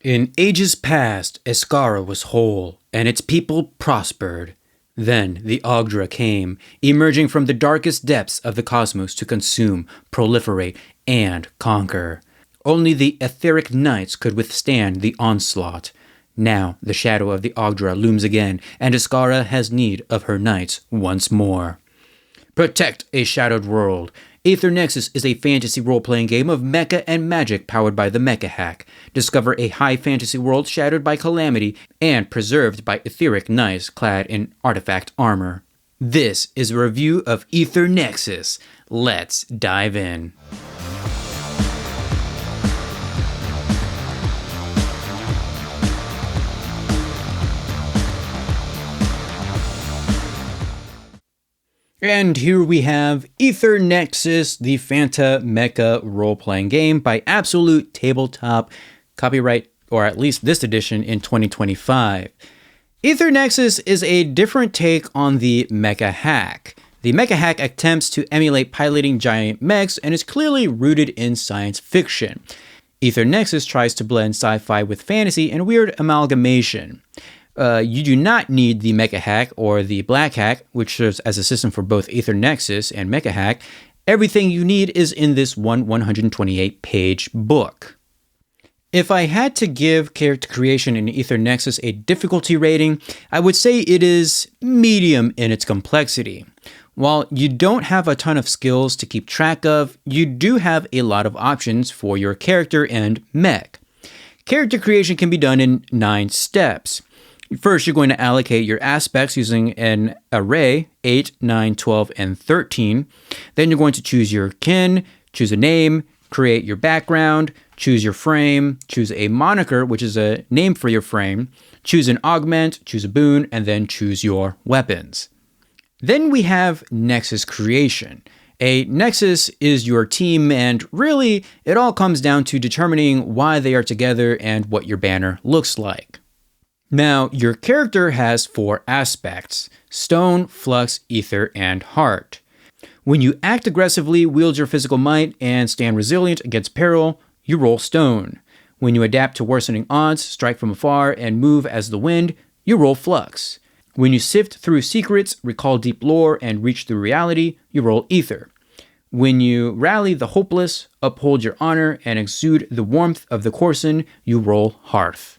In ages past, Escara was whole, and its people prospered. Then the Ogdra came, emerging from the darkest depths of the cosmos to consume, proliferate, and conquer. Only the Aetheric Knights could withstand the onslaught. Now the shadow of the Ogdra looms again, and Escara has need of her knights once more. Protect a shadowed world. Aether Nexus is a fantasy role-playing game of mecha and magic powered by the Mecha Hack. Discover a high fantasy world shadowed by calamity and preserved by etheric knights clad in artifact armor. This is a review of Aether Nexus. Let's dive in. And here we have Aether Nexus, the Fanta Mecha role-playing game by Absolute Tabletop, copyright, or at least this edition, in 2025. Aether Nexus is a different take on the Mecha Hack. The Mecha Hack attempts to emulate piloting giant mechs and is clearly rooted in science fiction. Aether Nexus tries to blend sci-fi with fantasy and weird amalgamation. You do not need the Mecha Hack or the Black Hack, which serves as a system for both Aether Nexus and Mecha Hack. Everything you need is in this one 128-page book. If I had to give character creation in Aether Nexus a difficulty rating, I would say it is medium in its complexity. While you don't have a ton of skills to keep track of, you do have a lot of options for your character and mech. Character creation can be done in 9 steps. First, you're going to allocate your aspects using an array, 8, 9, 12, and 13. Then you're going to choose your kin, choose a name, create your background, choose your frame, choose a moniker, which is a name for your frame, choose an augment, choose a boon, and then choose your weapons. Then we have Nexus creation. A Nexus is your team, and really, it all comes down to determining why they are together and what your banner looks like. Now, your character has 4 aspects: stone, flux, ether, and heart. When you act aggressively, wield your physical might, and stand resilient against peril, you roll stone. When you adapt to worsening odds, strike from afar, and move as the wind, you roll flux. When you sift through secrets, recall deep lore, and reach through reality, you roll ether. When you rally the hopeless, uphold your honor, and exude the warmth of the courson, you roll hearth.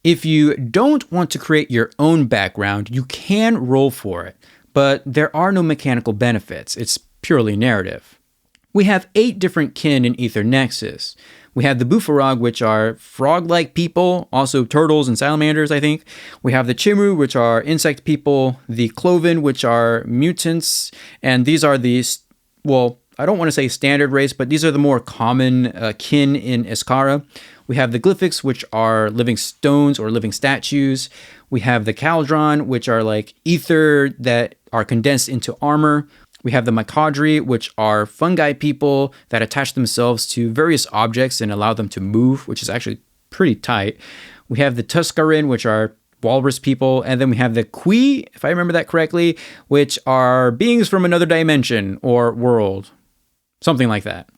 If you don't want to create your own background, you can roll for it, but there are no mechanical benefits. It's purely narrative. We have 8 different kin in Aether Nexus. We have the Buffarog, which are frog-like people, also turtles and salamanders, I think. We have the Chimru, which are insect people, the Cloven, which are mutants, and these are the, well, I don't want to say standard race, but these are the more common kin in Escara. We have the Glyphics, which are living stones or living statues. We have the Caldron, which are like ether that are condensed into armor. We have the Mycadri, which are fungi people that attach themselves to various objects and allow them to move, which is actually pretty tight. We have the Tuscarin, which are walrus people. And then we have the Qui, if I remember that correctly, which are beings from another dimension or world. Something like that.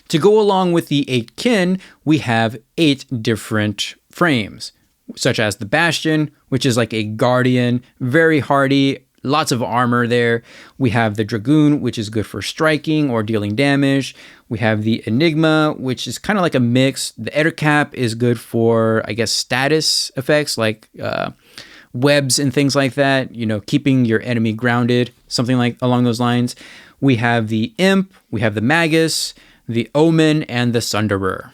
To go along with the 8 kin, we have 8 different frames, such as the Bastion, which is like a guardian, very hardy, lots of armor there. We have the Dragoon, which is good for striking or dealing damage. We have the Enigma, which is kind of like a mix. The Ettercap is good for, I guess, status effects like webs and things like that, you know, keeping your enemy grounded, something like along those lines. We have the Imp, we have the Magus, the Omen, and the Sunderer.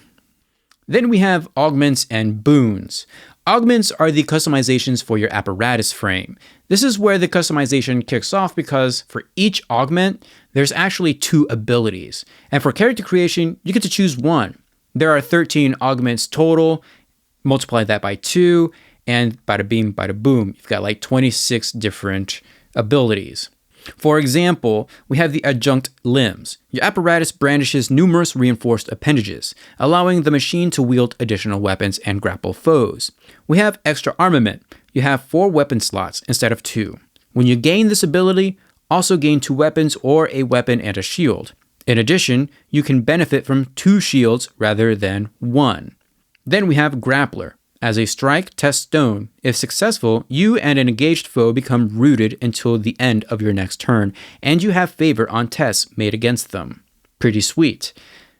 Then we have augments and boons. Augments are the customizations for your apparatus frame. This is where the customization kicks off because for each augment, there's actually 2 abilities. And for character creation, you get to choose 1. There are 13 augments total. Multiply that by 2, and bada bing, bada boom. You've got like 26 different abilities. For example, we have the adjunct limbs. Your apparatus brandishes numerous reinforced appendages, allowing the machine to wield additional weapons and grapple foes. We have extra armament. You have 4 weapon slots instead of 2. When you gain this ability, also gain 2 weapons or a weapon and a shield. In addition, you can benefit from 2 shields rather than 1. Then we have Grappler. As a strike, test stone. If successful, you and an engaged foe become rooted until the end of your next turn, and you have favor on tests made against them. Pretty sweet.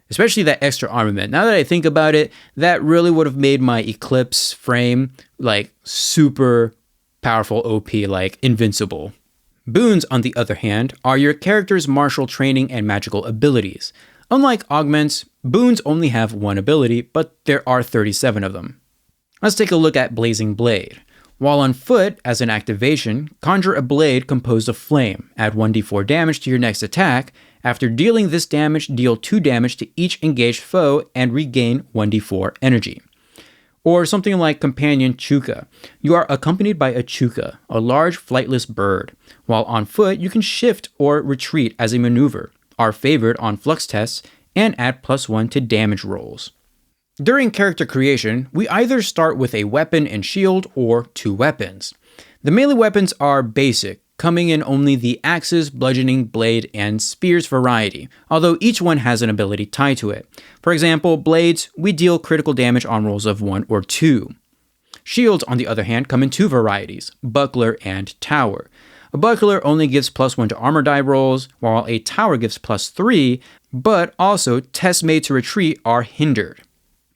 Especially that extra armament. Now that I think about it, that really would have made my Eclipse frame like super powerful OP, like invincible. Boons, on the other hand, are your character's martial training and magical abilities. Unlike augments, boons only have one ability, but there are 37 of them. Let's take a look at Blazing Blade. While on foot, as an activation, conjure a blade composed of flame. Add 1d4 damage to your next attack. After dealing this damage, deal 2 damage to each engaged foe and regain 1d4 energy. Or something like Companion Chuka. You are accompanied by a Chuka, a large flightless bird. While on foot, you can shift or retreat as a maneuver, are favored on flux tests, and add +1 to damage rolls. During character creation, we either start with a weapon and shield or 2 weapons. The melee weapons are basic, coming in only the axes, bludgeoning, blade, and spears variety, although each one has an ability tied to it. For example, blades, we deal critical damage on rolls of 1 or 2. Shields, on the other hand, come in 2 varieties, buckler and tower. A buckler only gives +1 to armor die rolls, while a tower gives +3, but also tests made to retreat are hindered.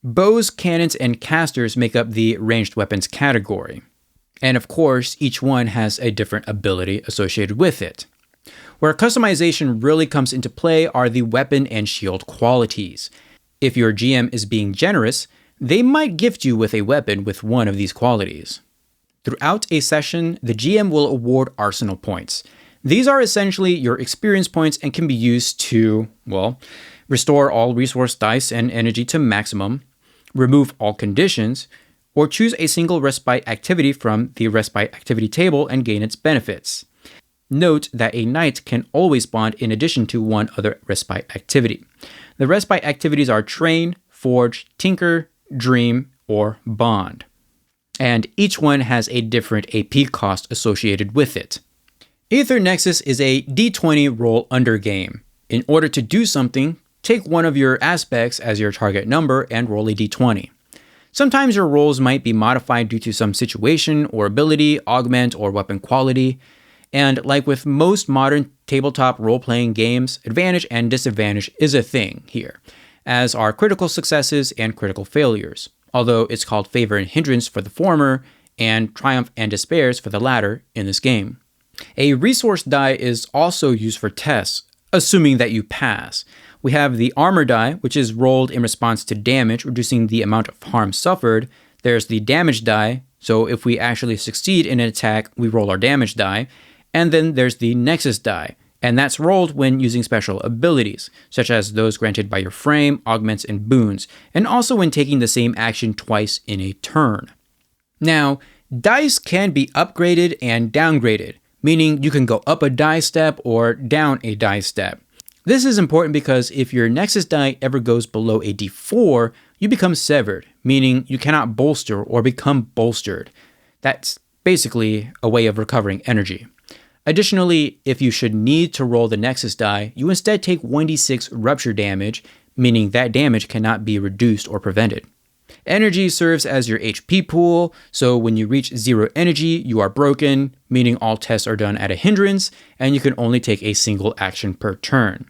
Bows, cannons, and casters make up the ranged weapons category. And of course, each one has a different ability associated with it. Where customization really comes into play are the weapon and shield qualities. If your GM is being generous, they might gift you with a weapon with one of these qualities. Throughout a session, the GM will award arsenal points. These are essentially your experience points and can be used to, well, restore all resource dice and energy to maximum, remove all conditions, or choose a single respite activity from the respite activity table and gain its benefits. Note that a knight can always bond in addition to one other respite activity. The respite activities are train, forge, tinker, dream, or bond. And each one has a different AP cost associated with it. Aether Nexus is a D20 roll under game. In order to do something, take one of your aspects as your target number and roll a d20. Sometimes your rolls might be modified due to some situation or ability, augment, or weapon quality. And like with most modern tabletop role-playing games, advantage and disadvantage is a thing here, as are critical successes and critical failures, although it's called favor and hindrance for the former, and triumph and despairs for the latter in this game. A resource die is also used for tests, assuming that you pass. We have the armor die, which is rolled in response to damage, reducing the amount of harm suffered. There's the damage die, so if we actually succeed in an attack, we roll our damage die. And then there's the Nexus die, and that's rolled when using special abilities, such as those granted by your frame, augments, and boons, and also when taking the same action twice in a turn. Now, dice can be upgraded and downgraded, meaning you can go up a die step or down a die step. This is important because if your Nexus die ever goes below a d4, you become severed, meaning you cannot bolster or become bolstered. That's basically a way of recovering energy. Additionally, if you should need to roll the Nexus die, you instead take 1d6 rupture damage, meaning that damage cannot be reduced or prevented. Energy serves as your HP pool, so when you reach 0 energy, you are broken, meaning all tests are done at a hindrance, and you can only take a single action per turn.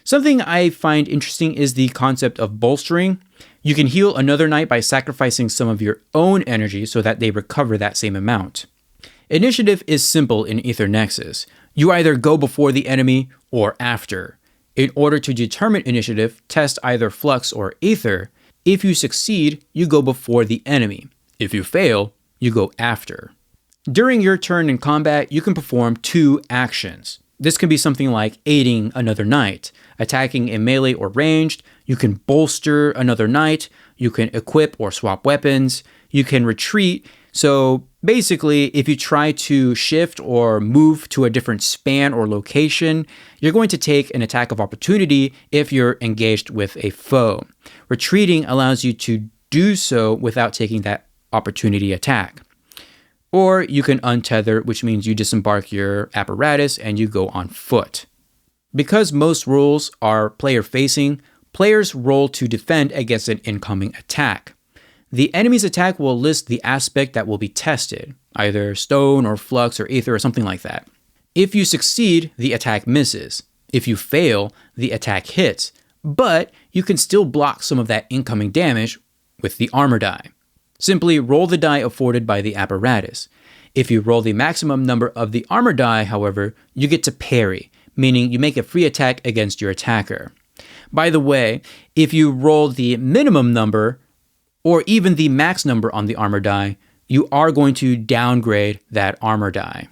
Something I find interesting is the concept of bolstering. You can heal another knight by sacrificing some of your own energy so that they recover that same amount. Initiative is simple in Aether Nexus. You either go before the enemy or after. In order to determine initiative, test either Flux or Aether. If you succeed, you go before the enemy. If you fail, you go after. During your turn in combat, you can perform 2 actions. This can be something like aiding another knight, attacking in melee or ranged. You can bolster another knight. You can equip or swap weapons. You can retreat. So basically, if you try to shift or move to a different span or location, you're going to take an attack of opportunity if you're engaged with a foe. Retreating allows you to do so without taking that opportunity attack. Or you can untether, which means you disembark your apparatus and you go on foot. Because most rules are player-facing, players roll to defend against an incoming attack. The enemy's attack will list the aspect that will be tested, either stone or flux or aether or something like that. If you succeed, the attack misses. If you fail, the attack hits, but you can still block some of that incoming damage with the armor die. Simply roll the die afforded by the apparatus. If you roll the maximum number of the armor die, however, you get to parry, meaning you make a free attack against your attacker. By the way, if you roll the minimum number, or even the max number on the armor die, you are going to downgrade that armor die.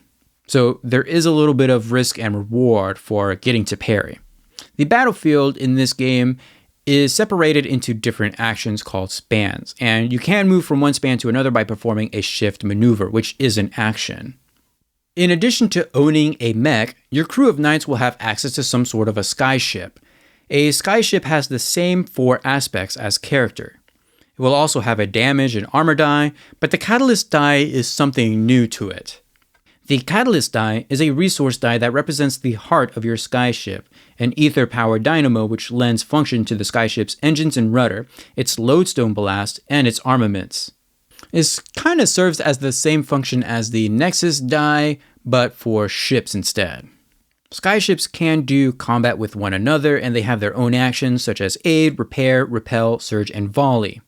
So there is a little bit of risk and reward for getting to parry. The battlefield in this game is separated into different actions called spans, and you can move from one span to another by performing a shift maneuver, which is an action. In addition to owning a mech, your crew of knights will have access to some sort of a skyship. A skyship has the same 4 aspects as character. It will also have a damage and armor die, but the catalyst die is something new to it. The catalyst die is a resource die that represents the heart of your skyship, an ether-powered dynamo which lends function to the skyship's engines and rudder, its lodestone ballast, and its armaments. This kind of serves as the same function as the Nexus die, but for ships instead. Skyships can do combat with one another, and they have their own actions such as aid, repair, repel, surge, and volley.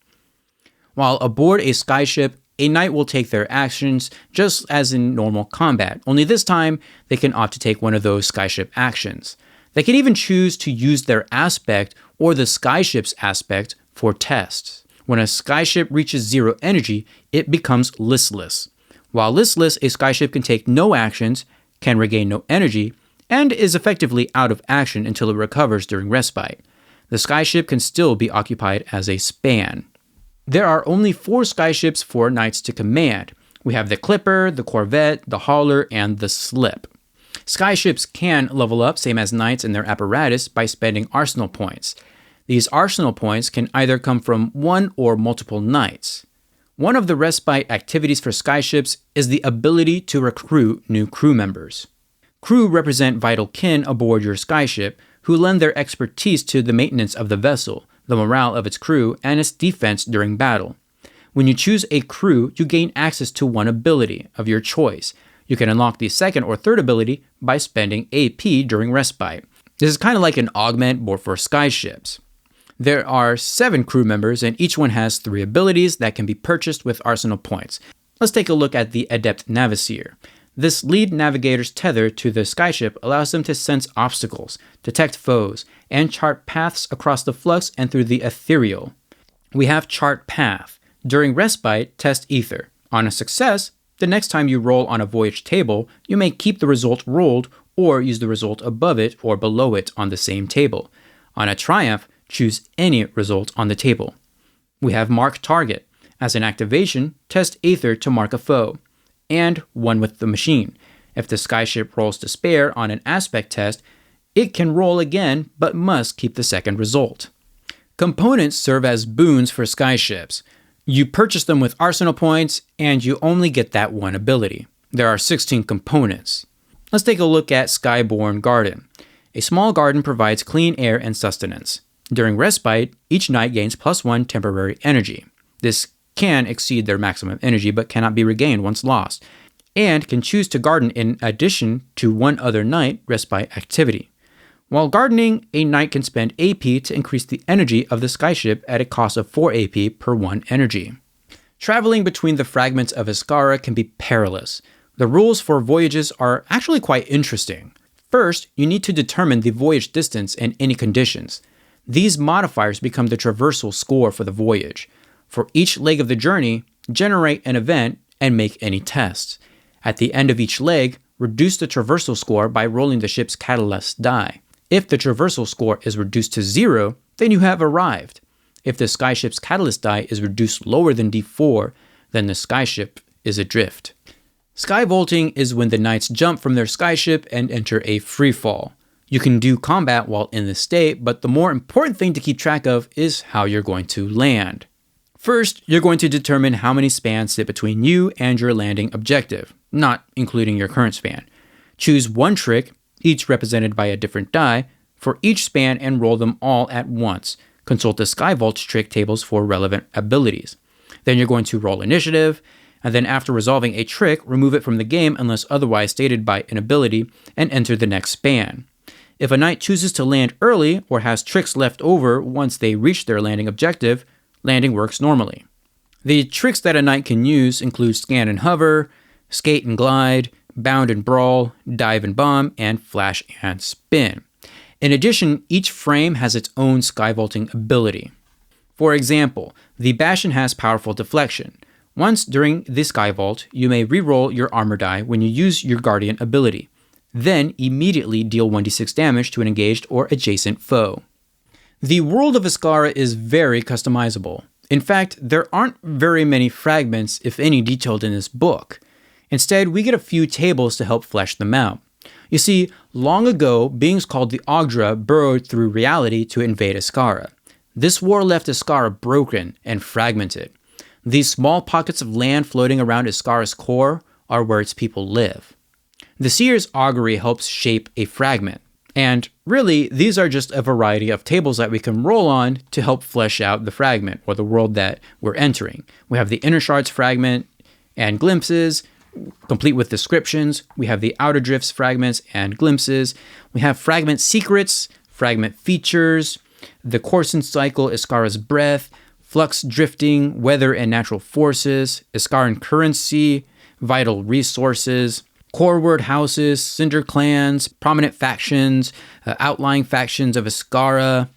While aboard a skyship, a knight will take their actions just as in normal combat, only this time they can opt to take one of those skyship actions. They can even choose to use their aspect or the skyship's aspect for tests. When a skyship reaches 0 energy, it becomes listless. While listless, a skyship can take no actions, can regain no energy, and is effectively out of action until it recovers during respite. The skyship can still be occupied as a span. There are only 4 skyships for knights to command. We have the Clipper, the Corvette, the Hauler, and the Slip. Skyships can level up, same as knights in their apparatus, by spending arsenal points. These arsenal points can either come from one or multiple knights. One of the respite activities for skyships is the ability to recruit new crew members. Crew represent vital kin aboard your skyship, who lend their expertise to the maintenance of the vessel, the morale of its crew, and its defense during battle. When you choose a crew, you gain access to one ability of your choice. You can unlock the second or third ability by spending AP during respite. This is kind of like an augment but for skyships. There are 7 crew members, and each one has 3 abilities that can be purchased with arsenal points. Let's take a look at the Adept Navigator. This lead navigator's tether to the skyship allows them to sense obstacles, detect foes, and chart paths across the flux and through the ethereal. We have Chart Path. During respite, test Ether. On a success, the next time you roll on a voyage table, you may keep the result rolled or use the result above it or below it on the same table. On a triumph, choose any result on the table. We have Mark Target. As an activation, test Aether to mark a foe, and one with the machine. If the skyship rolls to spare on an aspect test, it can roll again but must keep the second result. Components serve as boons for skyships. You purchase them with arsenal points, and you only get that one ability. There are 16 components. Let's take a look at Skyborn Garden. A small garden provides clean air and sustenance. During respite, each knight gains +1 temporary energy. This can exceed their maximum energy but cannot be regained once lost, and can choose to garden in addition to one other knight respite activity. While gardening, a knight can spend AP to increase the energy of the skyship at a cost of 4 AP per 1 energy. Traveling between the fragments of Iskara can be perilous. The rules for voyages are actually quite interesting. First, you need to determine the voyage distance and any conditions. These modifiers become the traversal score for the voyage. For each leg of the journey, generate an event and make any tests. At the end of each leg, reduce the traversal score by rolling the ship's catalyst die. If the traversal score is reduced to 0, then you have arrived. If the skyship's catalyst die is reduced lower than D4, then the skyship is adrift. Skyvaulting is when the knights jump from their skyship and enter a freefall. You can do combat while in this state, but the more important thing to keep track of is how you're going to land. First, you're going to determine how many spans sit between you and your landing objective, not including your current span. Choose one trick, each represented by a different die, for each span and roll them all at once. Consult the Skyvault trick tables for relevant abilities. Then you're going to roll initiative, and then after resolving a trick, remove it from the game unless otherwise stated by an ability, and enter the next span. If a knight chooses to land early or has tricks left over once they reach their landing objective, landing works normally. The tricks that a knight can use include scan and hover, skate and glide, bound and brawl, dive and bomb, and flash and spin. In addition, each frame has its own skyvaulting ability. For example, the Bastion has powerful deflection. Once during the skyvault, you may reroll your armor die when you use your guardian ability. Then immediately deal 1d6 damage to an engaged or adjacent foe. The world of Escara is very customizable. In fact, there aren't very many fragments, if any, detailed in this book. Instead, we get a few tables to help flesh them out. You see, long ago, beings called the Ogdra burrowed through reality to invade Escara. This war left Escara broken and fragmented. These small pockets of land floating around Escara's core are where its people live. The Seer's augury helps shape a fragment. And really, these are just a variety of tables that we can roll on to help flesh out the fragment or the world that we're entering. We have the Inner Shards fragment and glimpses, complete with descriptions. We have the Outer Drifts fragments and glimpses. We have fragment secrets, fragment features, the Corson cycle, Escara's breath, flux drifting, weather and natural forces, Escaran currency, vital resources, core word houses, cinder clans, prominent factions, outlying factions of Escara,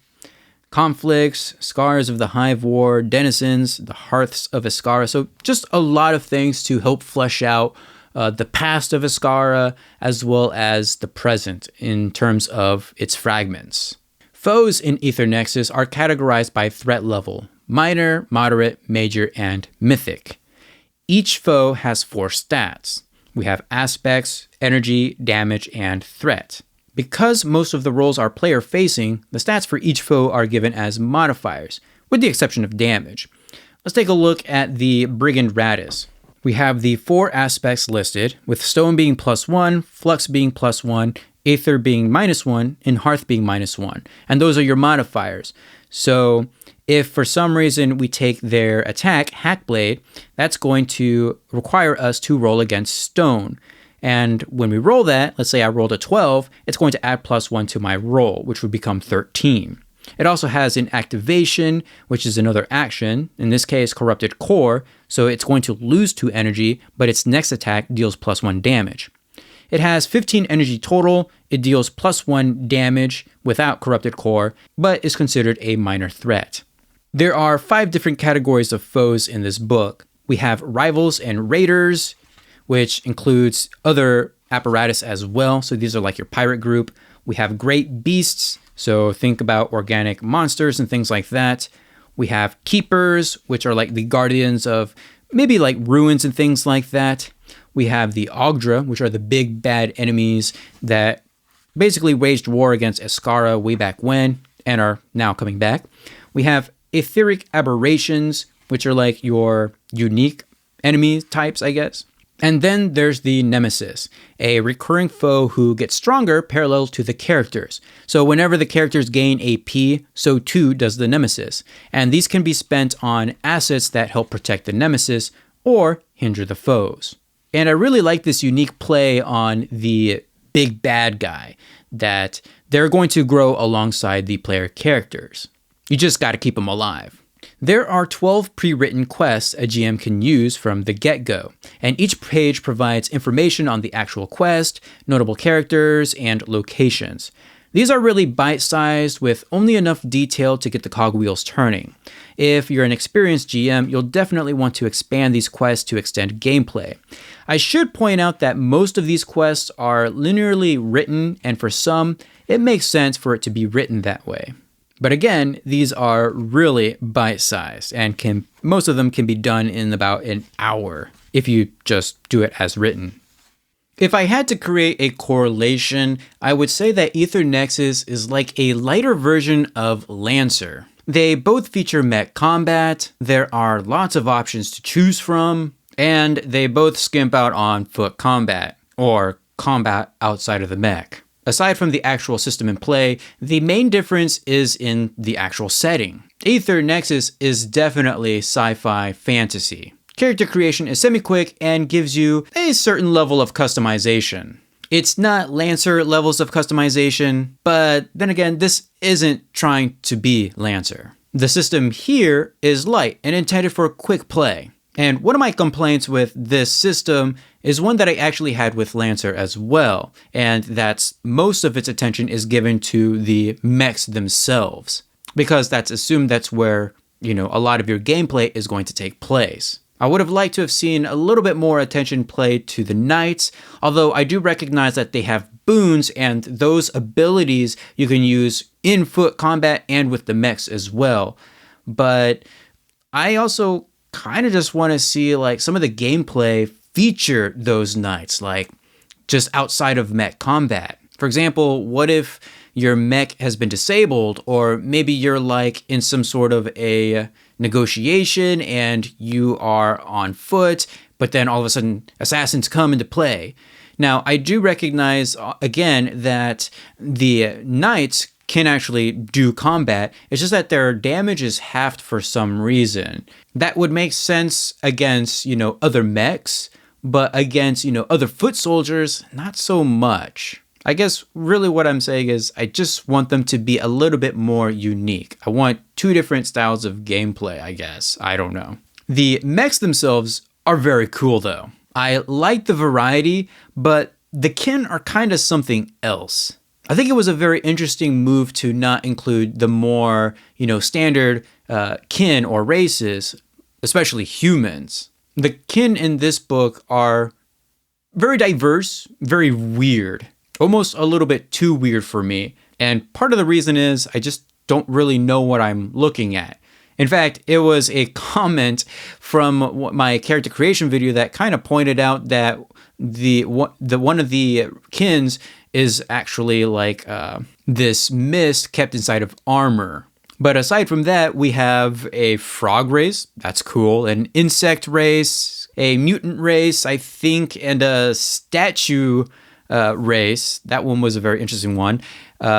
conflicts, scars of the Hive War, denizens, the hearths of Escara. So just a lot of things to help flesh out the past of Escara as well as the present in terms of its fragments. Foes in Aether Nexus are categorized by threat level: minor, moderate, major, and mythic. Each foe has 4 stats. We have aspects, energy, damage, and threat. Because most of the rolls are player-facing, the stats for each foe are given as modifiers, with the exception of damage. Let's take a look at the Brigand Radis. We have the 4 aspects listed, with stone being +1, flux being +1, aether being -1, and hearth being -1. And those are your modifiers. So if for some reason we take their attack, Hackblade, that's going to require us to roll against stone. And when we roll that, let's say I rolled a 12, it's going to add +1 to my roll, which would become 13. It also has an activation, which is another action, in this case, Corrupted Core, so it's going to lose 2 energy, but its next attack deals +1 damage. It has 15 energy total, it deals +1 damage without Corrupted Core, but is considered a minor threat. There are 5 different categories of foes in this book. We have rivals and raiders, which includes other apparatus as well. So these are like your pirate group. We have great beasts. So think about organic monsters and things like that. We have keepers, which are like the guardians of maybe like ruins and things like that. We have the Ogdra, which are the big bad enemies that basically waged war against Escara way back when and are now coming back. We have aetheric aberrations, which are like your unique enemy types, I guess. And then there's the Nemesis, a recurring foe who gets stronger parallel to the characters. So whenever the characters gain AP, so too does the Nemesis. And these can be spent on assets that help protect the Nemesis or hinder the foes. And I really like this unique play on the big bad guy, that they're going to grow alongside the player characters. You just got to keep them alive. There are 12 pre-written quests a GM can use from the get-go, and each page provides information on the actual quest, notable characters, and locations. These are really bite-sized with only enough detail to get the cogwheels turning. If you're an experienced GM, you'll definitely want to expand these quests to extend gameplay. I should point out that most of these quests are linearly written, and for some, it makes sense for it to be written that way. But again, these are really bite-sized, and most of them can be done in about an hour if you just do it as written. If I had to create a correlation, I would say that Aether Nexus is like a lighter version of Lancer. They both feature mech combat, there are lots of options to choose from, and they both skimp out on foot combat, or combat outside of the mech. Aside from the actual system in play, the main difference is in the actual setting. Aether Nexus is definitely sci-fi fantasy. Character creation is semi-quick and gives you a certain level of customization. It's not Lancer levels of customization, but then again, this isn't trying to be Lancer. The system here is light and intended for quick play. And one of my complaints with this system is one that I actually had with Lancer as well, and that's most of its attention is given to the mechs themselves, because that's assumed that's where, a lot of your gameplay is going to take place. I would have liked to have seen a little bit more attention played to the knights, although I do recognize that they have boons and those abilities you can use in foot combat and with the mechs as well. But I also kind of just want to see like some of the gameplay feature those knights, like just outside of mech combat. For example, what if your mech has been disabled, or maybe you're like in some sort of a negotiation and you are on foot, but then all of a sudden assassins come into play. Now, I do recognize again that the knights can actually do combat. It's just that their damage is halved for some reason. That would make sense against, other mechs, but against, other foot soldiers, not so much. I guess really what I'm saying is I just want them to be a little bit more unique. I want two different styles of gameplay, I guess. I don't know. The mechs themselves are very cool though. I like the variety, but the kin are kind of something else. I think it was a very interesting move to not include the more, standard kin or races, especially humans. The kin in this book are very diverse, very weird, almost a little bit too weird for me. And part of the reason is I just don't really know what I'm looking at. In fact, it was a comment from my character creation video that kind of pointed out that the one of the kins is actually like this mist kept inside of armor. But aside from that, we have a frog race. That's cool. An insect race, a mutant race, I think, and a statue race. That one was a very interesting one.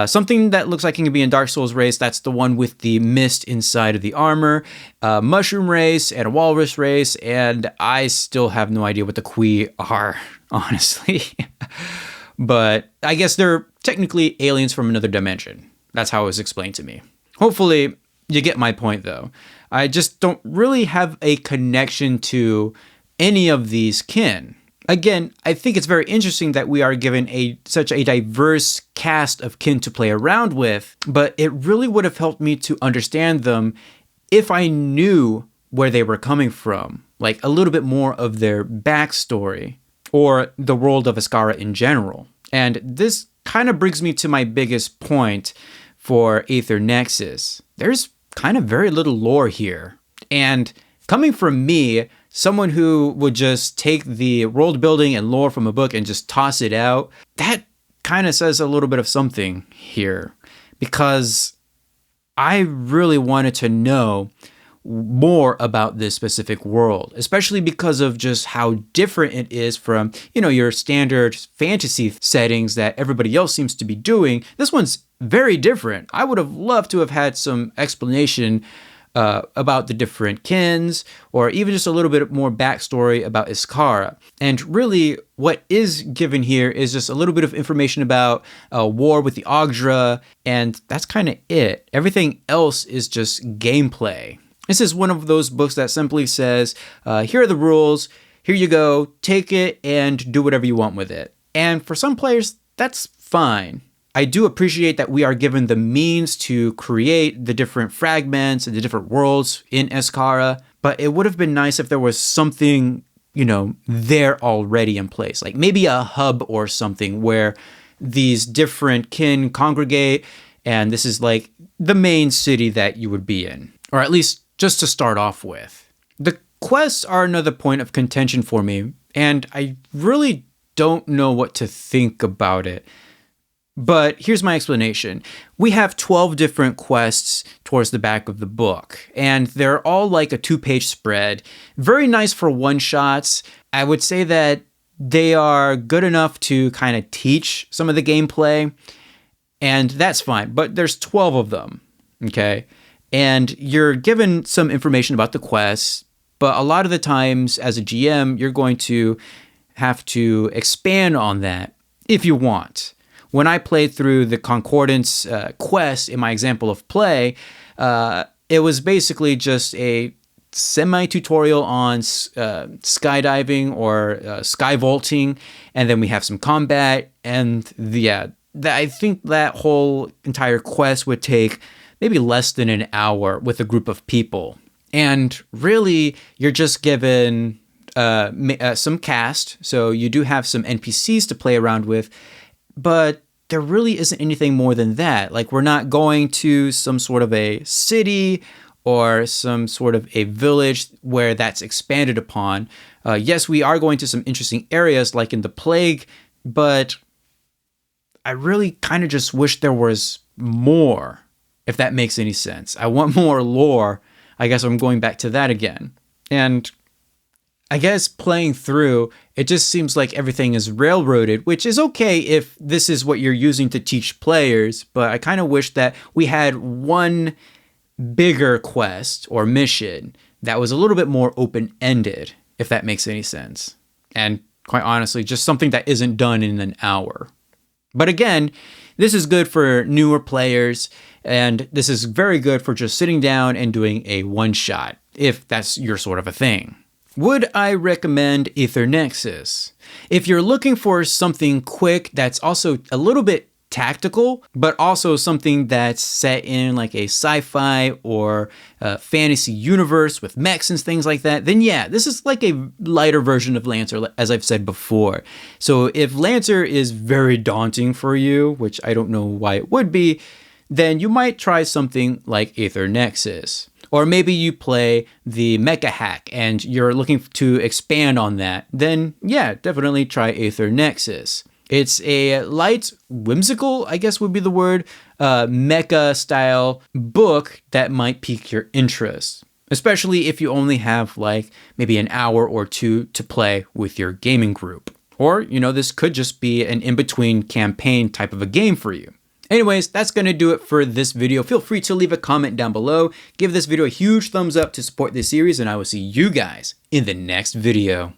Something that looks like it can be in Dark Souls race. That's the one with the mist inside of the armor. Mushroom race and a walrus race. And I still have no idea what the Kui are, honestly. But I guess they're technically aliens from another dimension. That's how it was explained to me. Hopefully you get my point though. I just don't really have a connection to any of these kin. Again, I think it's very interesting that we are given such a diverse cast of kin to play around with, but it really would have helped me to understand them if I knew where they were coming from, like a little bit more of their backstory or the world of Escaflowne in general. And this kind of brings me to my biggest point for Aether Nexus. There's kind of very little lore here. And coming from me, someone who would just take the world building and lore from a book and just toss it out, that kind of says a little bit of something here, because I really wanted to know more about this specific world, especially because of just how different it is from, your standard fantasy settings that everybody else seems to be doing. This one's very different. I would have loved to have had some explanation about the different kins, or even just a little bit more backstory about Escaflowne. And really, what is given here is just a little bit of information about war with the Ogdra, and that's kind of it. Everything else is just gameplay. This is one of those books that simply says, here are the rules, here you go, take it and do whatever you want with it. And for some players, that's fine. I do appreciate that we are given the means to create the different fragments and the different worlds in Escaflowne, but it would have been nice if there was something, there already in place, like maybe a hub or something where these different kin congregate, and this is like the main city that you would be in, or at least just to start off with. The quests are another point of contention for me, and I really don't know what to think about it. But here's my explanation. We have 12 different quests towards the back of the book, and they're all like a 2-page spread. Very nice for one-shots. I would say that they are good enough to kind of teach some of the gameplay, and that's fine. But there's 12 of them, okay? and you're given some information about the quest, but a lot of the times as a GM, you're going to have to expand on that if you want. When I played through the Concordance quest in my example of play, it was basically just a semi-tutorial on skydiving or sky vaulting, and then we have some combat, and I think that whole entire quest would take maybe less than an hour with a group of people. And really, you're just given some cast, so you do have some NPCs to play around with, but there really isn't anything more than that. Like, we're not going to some sort of a city or some sort of a village where that's expanded upon. Yes, we are going to some interesting areas like in the Plague, but I really kind of just wish there was more, if that makes any sense. I want more lore. I guess I'm going back to that again. And I guess playing through, it just seems like everything is railroaded, which is okay if this is what you're using to teach players, but I kind of wish that we had one bigger quest or mission that was a little bit more open-ended, if that makes any sense. And quite honestly, just something that isn't done in an hour. But again, this is good for newer players, and this is very good for just sitting down and doing a one-shot, if that's your sort of a thing. Would I recommend Aether Nexus? If you're looking for something quick that's also a little bit tactical, but also something that's set in like a sci-fi or fantasy universe with mechs and things like that, then yeah, this is like a lighter version of Lancer, as I've said before. So if Lancer is very daunting for you, which I don't know why it would be, then you might try something like Aether Nexus. Or maybe you play the Mecha Hack and you're looking to expand on that, then yeah, definitely try Aether Nexus. It's a light, whimsical, I guess would be the word, mecha style book that might pique your interest, especially if you only have like maybe an hour or two to play with your gaming group. Or, this could just be an in-between campaign type of a game for you. Anyways, that's going to do it for this video. Feel free to leave a comment down below. Give this video a huge thumbs up to support this series, and I will see you guys in the next video.